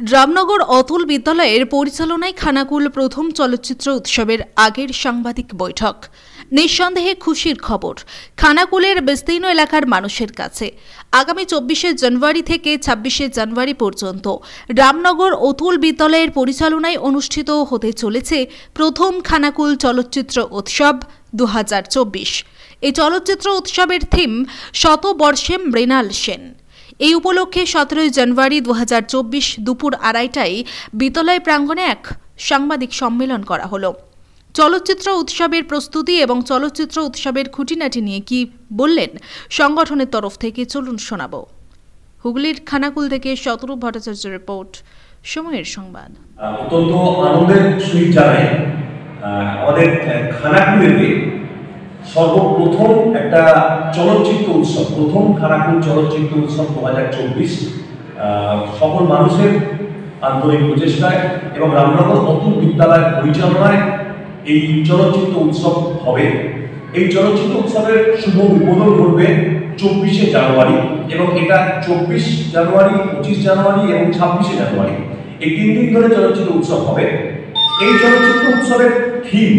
রামনগর অতুল বিদ্যালয়ের পরিচালনায় খানাকুল প্রথম চলচ্চিত্র উৎসবের আগের সাংবাদিক বৈঠক। নিঃসন্দেহে খুশির খবর খানাকুলের বিস্তীর্ণ এলাকার মানুষের কাছে। আগামী 24শে জানুয়ারি থেকে 26শে জানুয়ারি পর্যন্ত রামনগর অতুল বিদ্যালয়ের পরিচালনায় অনুষ্ঠিত হতে চলেছে প্রথম খানাকুল চলচ্চিত্র উৎসব 2024। এই চলচ্চিত্র উৎসবের থিম শতবর্ষে মৃণাল সেন। এই উপলক্ষে 17 জানুয়ারি 2024 দুপুর 2:30টায় বিদ্যালয় প্রাঙ্গণে এক সাংবাদিক সম্মেলন করা হলো। চলচ্চিত্র উৎসবের প্রস্তুতি এবং চলচ্চিত্র উৎসবের খুঁটিনাটি নিয়ে কি বললেন সংগঠনের তরফ থেকে চলুন শোনাবো। হুগলির খানাকুল থেকে শতরূপ ভট্টাচার্যের রিপোর্ট, সময়ের সংবাদ। অত্যন্ত আনন্দের সহিত জানাই আমাদের খানাকুলেতে সর্বপ্রথম একটা চলচ্চিত্র উৎসব, প্রথম খানাকুল চলচ্চিত্র উৎসব 2024 সকল মানুষের আন্তরিক প্রচেষ্টায় এবং রামনগর অতুল বিদ্যালয়ের পরিচালনায় এই চলচ্চিত্র উৎসব হবে। এই চলচ্চিত্র উৎসবের শুভ উদ্বোধন করবে 24শে জানুয়ারি এবং এটা 24 জানুয়ারি, 25 জানুয়ারি এবং 26শে জানুয়ারি এই 3 দিন ধরে চলচ্চিত্র উৎসব হবে। এই চলচ্চিত্র উৎসবের থিম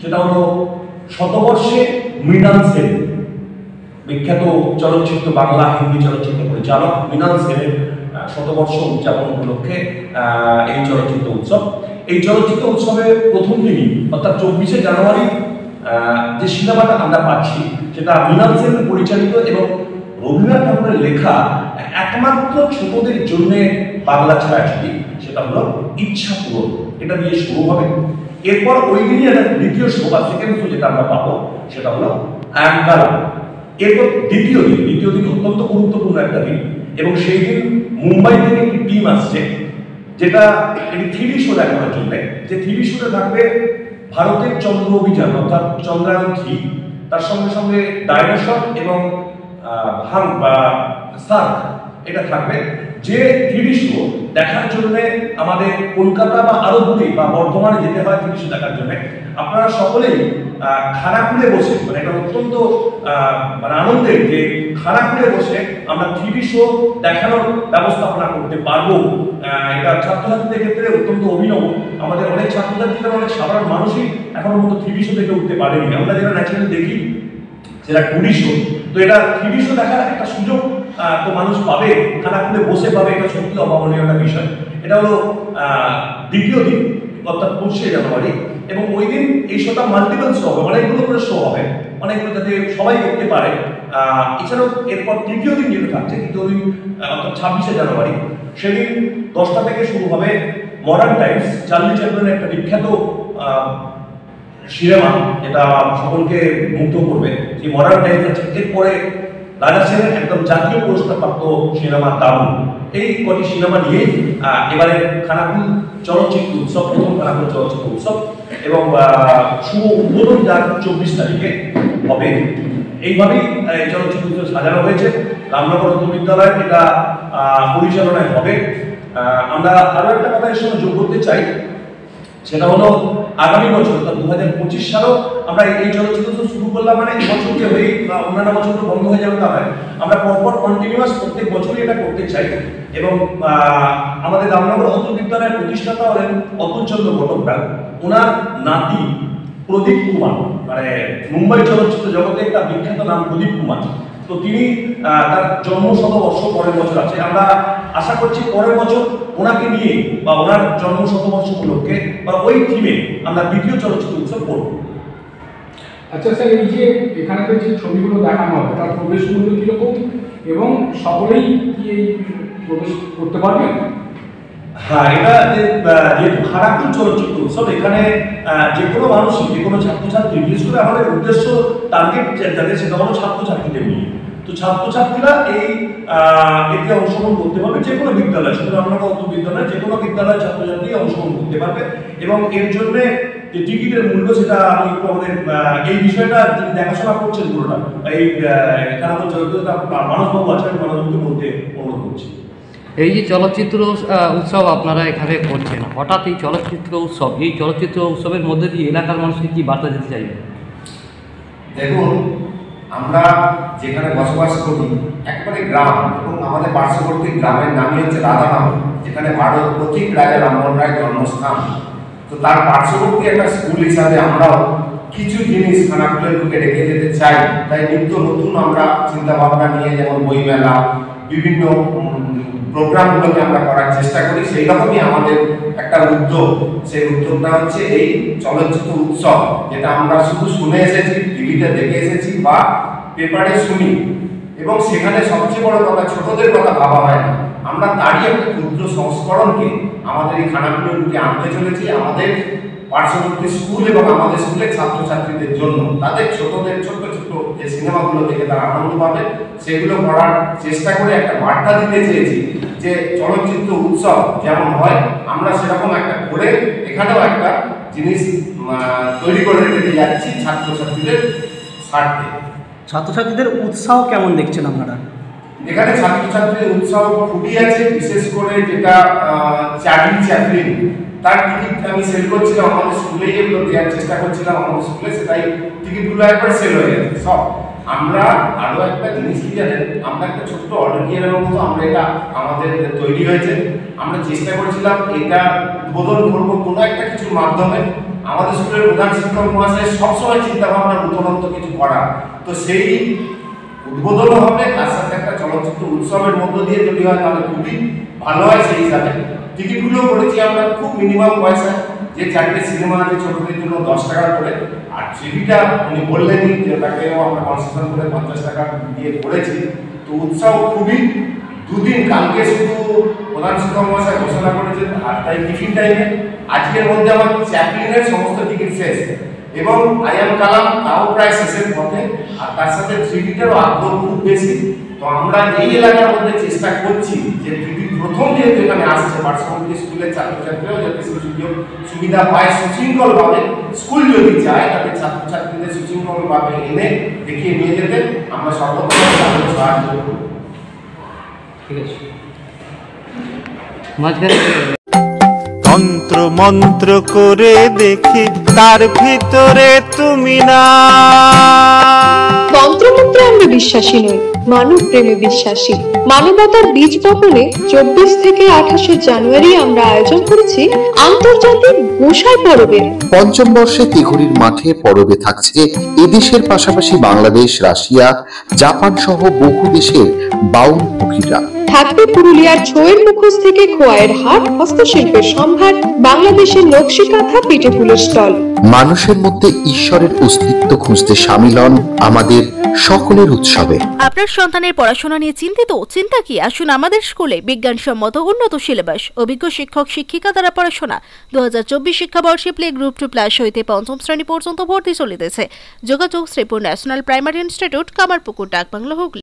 সেটা হলো শতবর্ষে মৃণাল সেন, বিখ্যাত চলচ্চিত্র বাংলা হিন্দি চলচ্চিত্র পরিচালক মৃণাল সেনের শতবর্ষ উদযাপন উপলক্ষে এই চলচ্চিত্র উৎসব। এই চলচ্চিত্র উৎসবের প্রথম দিনই অর্থাৎ 24শে জানুয়ারি যে সিনেমাটা আমরা পাচ্ছি সেটা মৃণাল সেন পরিচালিত এবং রবীন্দ্রনাথ ঠাকুরের লেখা একমাত্র ছোটদের জন্য বাংলা ছায়াছবি, সেটা হলো ইচ্ছা পূরণ। এটা দিয়ে শুরু হবে। এরপর ওই দিনই একটা দ্বিতীয় শো বা সেকেন্ড শো যেটা আমরা পাবো সেটা হলো আয়াঙ্কারা। এরপর দ্বিতীয় দিন অত্যন্ত গুরুত্বপূর্ণ একটা দিন এবং সেই দিন মুম্বাই থেকে একটি টিম আসছে যেটা একটি 3D শো দেখানোর জন্য। যে 3D শোতে থাকবে ভারতের চন্দ্র অভিযান অর্থাৎ চন্দ্রায়ন 3, তার সঙ্গে সঙ্গে ডাইনোসর এবং ভাং বা সার্ক এটা থাকবে। যে 3D শো দেখার জন্য আমাদের কলকাতা বা আরো দূরে বা বর্ধমানে যেতে হয় 3D শো দেখার জন্য, আপনারা সকলেই খানাকুলে বসে, মানে এটা অত্যন্ত মানে আনন্দের যে খানাকুলে বসে আমরা 3D শো দেখানোর ব্যবস্থাপনা করতে পারবো। এটা ছাত্রছাত্রীদের ক্ষেত্রে অত্যন্ত অভিনব। আমাদের অনেক ছাত্রছাত্রীরা, অনেক সাধারণ মানুষই এখনো মতো 3D শো দেখে উঠতে পারেনি। আমরা যেটা ন্যাচারালি দেখি সেটা 2D শো, তো এটা 3D শো দেখার একটা সুযোগ তো মানুষ পাবে, খানাকুলে বসে পাবে। এটা সত্যি অভাবনীয় একটা বিষয়। এটা হলো দ্বিতীয় দিন অর্থাৎ 25শে জানুয়ারি এবং ওই দিন এই শোটা মাল্টিপল শো হবে, অনেকগুলো করে শো হবে, অনেকগুলো যাতে সবাই দেখতে পারে। এছাড়াও এরপর তৃতীয় দিন যেটা থাকছে, তৃতীয় দিন অর্থাৎ 26শে জানুয়ারি, সেদিন 10টা থেকে শুরু হবে মডার্ন টাইমস, চার্লি চ্যাপলিনের একটা বিখ্যাত সিনেমা যেটা সকলকে মুগ্ধ করবে। সেই মডার্ন টাইমস আছে। এরপরে রাজা সেনের একদম জাতীয় পুরস্কারপ্রাপ্ত সিনেমা দারুণ। এই কটি সিনেমা নিয়ে এবারে খানাকুল চলচ্চিত্র উৎসব, প্রথম খানাকুল চলচ্চিত্র উৎসব এবং শুভ উদ্বোধন যার 24 তারিখে হবে। এইভাবেই চলচ্চিত্র উৎসব সাজানো হয়েছে। রামনগর অতুল বিদ্যালয় এটা পরিচালনায় হবে। আমরা আরো একটা কথা এর সঙ্গে যোগ করতে চাই, সেটা হলো আগামী বছর অর্থাৎ 2025 সালেও আমরা এই চলচ্চিত্র শুরু করলাম, মানে এই বছরকে হয়ে বা অন্যান্য বছর তো বন্ধ হয়ে যাবে তা নয়। আমরা পরপর কন্টিনিউয়াস প্রত্যেক বছরই এটা করতে চাই এবং আমাদের রামনগর অতুল বিদ্যালয়ের প্রতিষ্ঠাতা হলেন অতুল চন্দ্র ঘটকদার। ওনার নাতি প্রদীপ কুমার, মানে মুম্বাই চলচ্চিত্র জগতে একটা বিখ্যাত নাম প্রদীপ কুমার, তো তিনি তার জন্ম শতবর্ষ পরের বছর আছে। আমরা আশা করছি পরের বছর ওনাকে নিয়ে বা ওনার জন্ম শতবর্ষ উপলক্ষে বা ওই থিমে আমরা দ্বিতীয় চলচ্চিত্র উৎসব করব। আচ্ছা স্যার, এই যে এখানে যে ছবিগুলো দেখানো হবে তার প্রবেশ মূল্য কিরকম এবং সকলেই কি এই প্রবেশ করতে পারবেন? হ্যাঁ, এটা যেহেতু খানাকুল চলচ্চিত্র উৎসব, এখানে যে কোনো মানুষই, যে কোনো ছাত্রছাত্রী, বিশেষ করে আমাদের উদ্দেশ্য টার্গেট যাদের সেটা হলো ছাত্রছাত্রীদের নিয়ে। তো ছাত্রছাত্রীরা এতে অংশগ্রহণ করতে পারবে। যে কোনো বিদ্যালয়, শুধু রামনগর অতুল বিদ্যালয়, যে কোনো বিদ্যালয়ের ছাত্রছাত্রী অংশগ্রহণ করতে পারবে এবং এর জন্য যে টিকিটের মূল্য সেটা আমি একটু আমাদের এই বিষয়টা যিনি দেখাশোনা করছেন পুরোটা, এই খানাকুল চলচ্চিত্র মানসবাবু আছেন, মানসবাবুকে বলতে অনুরোধ করছি। এই যে চলচ্চিত্র উৎসব আপনারা এখানে করছেন, হঠাৎ এই চলচ্চিত্র উৎসবের মধ্যে দিয়ে এলাকার মানুষকে কি বার্তা দিতে চাইবেন? দেখুন, আমরা যেখানে বসবাস করি একবারে গ্রাম, এবং আমাদের পার্শ্ববর্তী গ্রামের নামই হচ্ছে রাধানগর, যেখানে ভারত পথিক রাজা রামমোহন রায়ের জন্মস্থান। তো তার পার্শ্ববর্তী একটা স্কুল হিসাবে আমরাও কিছু জিনিস খানাকুলের বুকে রেখে যেতে চাই। তাই নিত্য নতুন আমরা চিন্তা ভাবনা নিয়ে, যেমন বইমেলা, বিভিন্ন প্রোগ্রামগুলোকে আমরা করার চেষ্টা করি। সেই রকমই আমাদের একটা উদ্যোগ, সেই উদ্যোগটা হচ্ছে এই চলচ্চিত্র উৎসব, যেটা আমরা শুধু শুনে এসেছি, টিভিতে দেখে এসেছি বা পেপারে শুনি, এবং সেখানে সবচেয়ে বড় কথা ছোটদের কথা ভাবা হয় না। আমরা তারই একটা ক্ষুদ্র সংস্করণকে আমাদের এই খানাকুলের বুকে আনতে চলেছি, আমাদের পার্শ্ববর্তী স্কুল এবং আমাদের স্কুলের ছাত্রছাত্রীদের জন্য। তাদের ছোটদের ছোট ছোট যে সিনেমাগুলো দেখে তারা আনন্দ পাবে, সেগুলো করার চেষ্টা করে একটা বার্তা দিতে চেয়েছি যে চলচ্চিত্র উৎসব যেমন হয় আমরা সেরকম একটা করে এখানেও একটা জিনিস তৈরি করে রেখে যাচ্ছি ছাত্রছাত্রীদের স্বার্থে। ছাত্রছাত্রীদের উৎসাহ কেমন দেখছেন আপনারা? এখানে ছাত্রছাত্রীদের উৎসাহ খুবই আছে, বিশেষ করে যেটা চার্লি চ্যাপলিন, তার টিকিট আমি সেল করছিলাম আমাদের স্কুলেই, এগুলো দেওয়ার চেষ্টা করছিলাম আমাদের স্কুলে, সেটাই টিকিটগুলো একবার সেল হয়ে গেছে সব। আমরা আরও একটা জিনিস কি জানেন, আমরা একটা ছোট্ট অডিটোরিয়ামের মতো আমরা এটা আমাদের তৈরি হয়েছে। আমরা চেষ্টা করেছিলাম এটা উদ্বোধন করবো কোনো একটা কিছুর মাধ্যমে। আমাদের স্কুলের প্রধান শিক্ষক মহাশয় সবসময় চিন্তা ভাবনা নতুনত্ব কিছু করা, তো সেই উদ্বোধনও হবে, তার সাথে একটা চলচ্চিত্র উৎসবের মধ্য দিয়ে যদি হয় তাহলে খুবই ভালো হয়। সেই হিসাবে টিকিটগুলো করেছি আমরা খুব মিনিমাম পয়সা, যে 4টে সিনেমা আছে ছোটদের জন্য 10 টাকা করে, আর টিভিটা উনি বললেনই যে ওটাকেও আমরা কনসেশন করে 50 টাকা দিয়ে করেছি। তো উৎসব খুবই, দুদিন, কালকে শুধু প্রধান শিক্ষক মহাশয় ঘোষণা করেছেন, আর তাই টিফিন টাইমে আজকের মধ্যে আমার চ্যাপলিনের সমস্ত টিকিট শেষ, এবং আই এম কালাম তাও প্রায় শেষের পথে, আর তার সাথে 3Dটারও আগ্রহ খুব বেশি। তো আমরা এই এলাকার মধ্যে চেষ্টা করছি যে 3D প্রথম যেহেতু এখানে আসছে, পার্শ্ববর্তী স্কুলের ছাত্রছাত্রীরাও যাতে সুযোগ সুবিধা পায়, সুশৃঙ্খলভাবে স্কুল যদি যায় তাদের ছাত্রছাত্রীদের সুশৃঙ্খলভাবে এনে দেখিয়ে নিয়ে যেতে আমরা সর্বপ্রথম তাদের সাহায্য করব। ঠিক আছে, মাঝখানে তন্ত্র মন্ত্র করে দেখি তার ভিতরে তুমি না। তন্ত্রমন্ত্রে আমরা বিশ্বাসী নই, মানব প্রেমে বিশ্বাসী। মানবতার বীজ বপনে 24 থেকে 28 জানুয়ারি আমরা আয়োজন করেছি আন্তর্জাতিক গোসাই পরবের। পঞ্চম বর্ষে তিঘুরির মাঠে পরবে থাকছে এদেশের পাশাপাশি বাংলাদেশ, রাশিয়া, জাপান সহ বহু দেশের বাউল পুকিরা। থাকবে পুরুলিয়ার ছোয়ের মুখোশ থেকে খোয়াইয়ের হাট, হস্তশিল্পের সম্ভার, বাংলাদেশের নকশি কাঁথা, পিঠে ফুলের স্টল। মানুষের মধ্যে ঈশ্বরের অস্তিত্ব খুঁজতে সামিল হন আমাদের সকলের উৎসবে। আপনার সন্তানের পড়াশোনা নিয়ে চিন্তিত? চিন্তা কি, আসুন আমাদের স্কুলে। বিজ্ঞানসম্মত উন্নত সিলেবাস, অভিজ্ঞ শিক্ষক শিক্ষিকা দ্বারা পড়াশোনা। 2024 শিক্ষাবর্ষে প্লে গ্রুপ 2+ হইতে 5ম শ্রেণী পর্যন্ত ভর্তি চলিতেছে। যোগাযোগ Sripur national primary institute, Kamarpukur, Dakbangla, Hooghly.